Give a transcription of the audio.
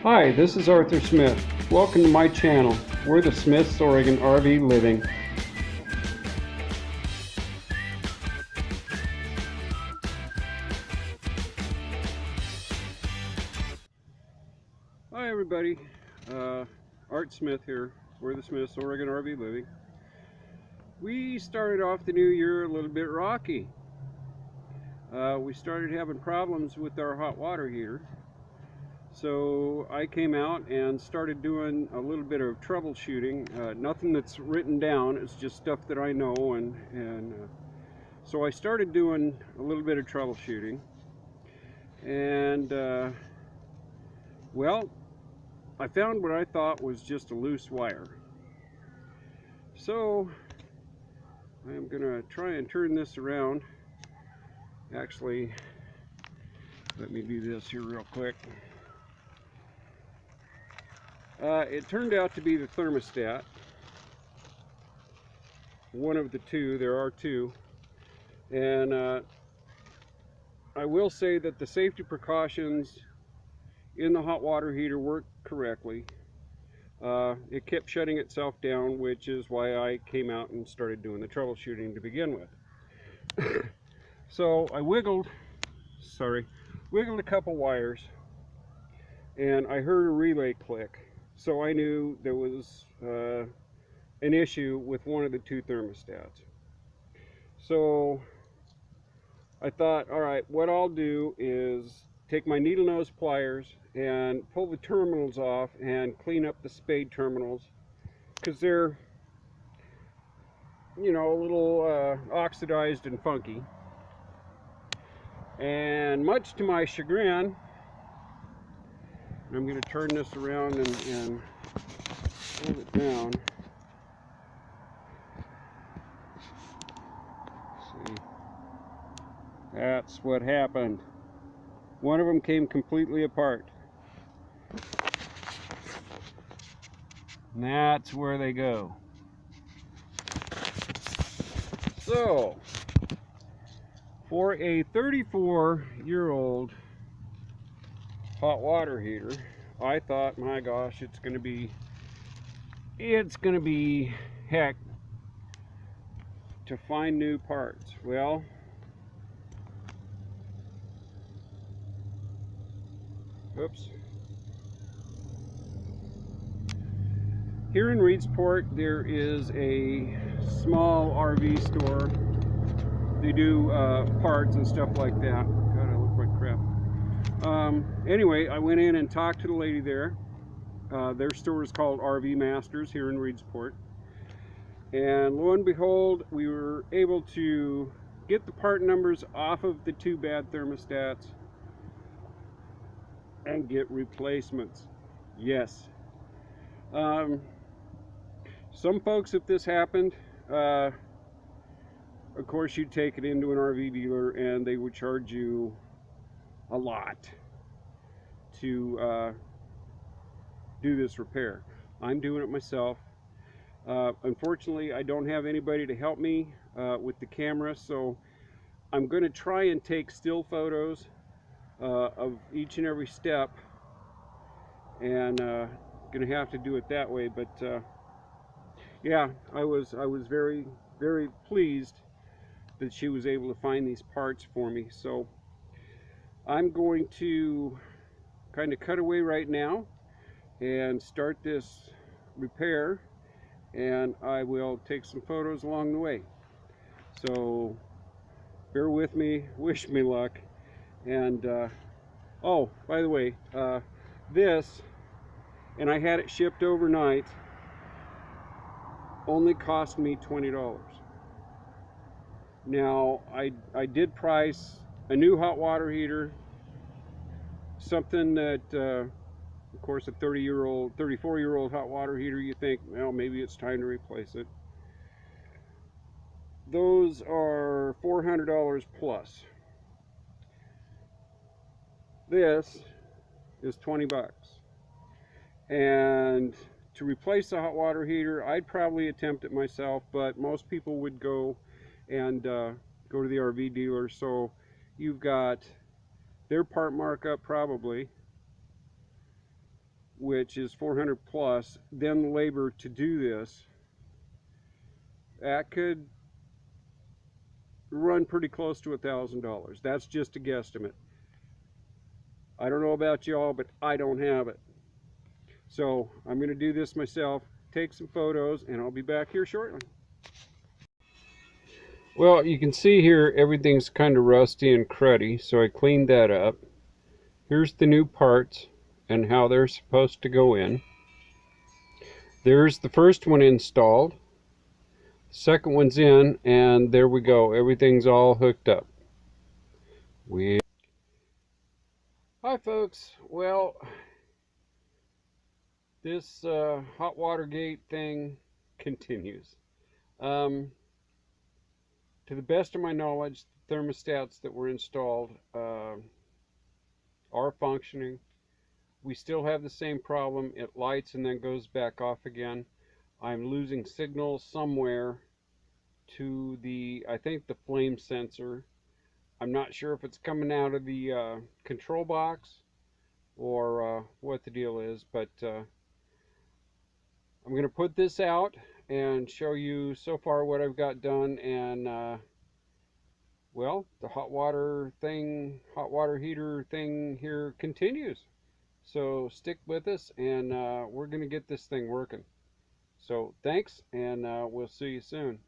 Hi, this is Arthur Smith. Welcome to my channel. We're the Smiths Oregon RV Living. Hi everybody, Art Smith here. We're the Smiths Oregon RV Living. We started off the new year a little bit rocky. We started having problems with our hot water heater. So I came out and started doing a little bit of troubleshooting. Nothing that's written down, it's just stuff that I know, and so I started doing a little bit of troubleshooting. And well, I found what I thought was just a loose wire. So I'm gonna try and turn this around. Actually, let me do this here real quick. It turned out to be the thermostat. One of the two, there are two. And I will say that the safety precautions in the hot water heater worked correctly. It kept shutting itself down, which is why I came out and started doing the troubleshooting to begin with. So I wiggled a couple wires, and I heard a relay click. So I knew there was an issue with one of the two thermostats. So I thought, all right, what I'll do is take my needle nose pliers and pull the terminals off and clean up the spade terminals, because they're, you know, a little oxidized and funky. And much to my chagrin, I'm going to turn this around and hold it down. Let's see. That's what happened. One of them came completely apart. And that's where they go. So, for a 34-year-old hot water heater, I thought, my gosh, it's gonna be heck to find new parts. Well, oops. Here in Reedsport, there is a small RV store. They do parts and stuff like that. God, I look like crap. Anyway, I went in and talked to the lady there. Their store is called RV Masters here in Reedsport. And lo and behold, we were able to get the part numbers off of the two bad thermostats and get replacements. Yes. Some folks, if this happened, of course, you'd take it into an RV dealer and they would charge you a lot to do this repair. I'm doing it myself. Unfortunately, I don't have anybody to help me with the camera, so I'm going to try and take still photos of each and every step, and going to have to do it that way. But yeah, I was very, very pleased that she was able to find these parts for me. So I'm going to kind of cut away right now and start this repair, and I will take some photos along the way. So bear with me, wish me luck. And oh, by the way, this, and I had it shipped overnight, only cost me $20. Now, I did price a new hot water heater, something that, of course, a 34-year-old hot water heater, you think, well, maybe it's time to replace it. Those are $400 plus. This is 20 bucks. And to replace the hot water heater, I'd probably attempt it myself, but most people would go and go to the RV dealer. So you've got their part markup probably, which is 400 plus, then the labor to do this, that could run pretty close to $1,000. That's just a guesstimate. I don't know about y'all, but I don't have it. So I'm going to do this myself, take some photos, and I'll be back here shortly. Well, you can see here everything's kind of rusty and cruddy, so I cleaned that up. Here's the new parts and how they're supposed to go in. There's the first one installed. Second one's in, and there we go. Everything's all hooked up. Hi folks. Well, this hot water gate thing continues. To the best of my knowledge, the thermostats that were installed are functioning. We still have the same problem. It lights and then goes back off again. I'm losing signal somewhere to the, I think, the flame sensor. I'm not sure if it's coming out of the control box or what the deal is, but I'm going to put this out and show you so far what I've got done. And well, the hot water heater thing here continues. So stick with us, and we're going to get this thing working. So thanks, and we'll see you soon.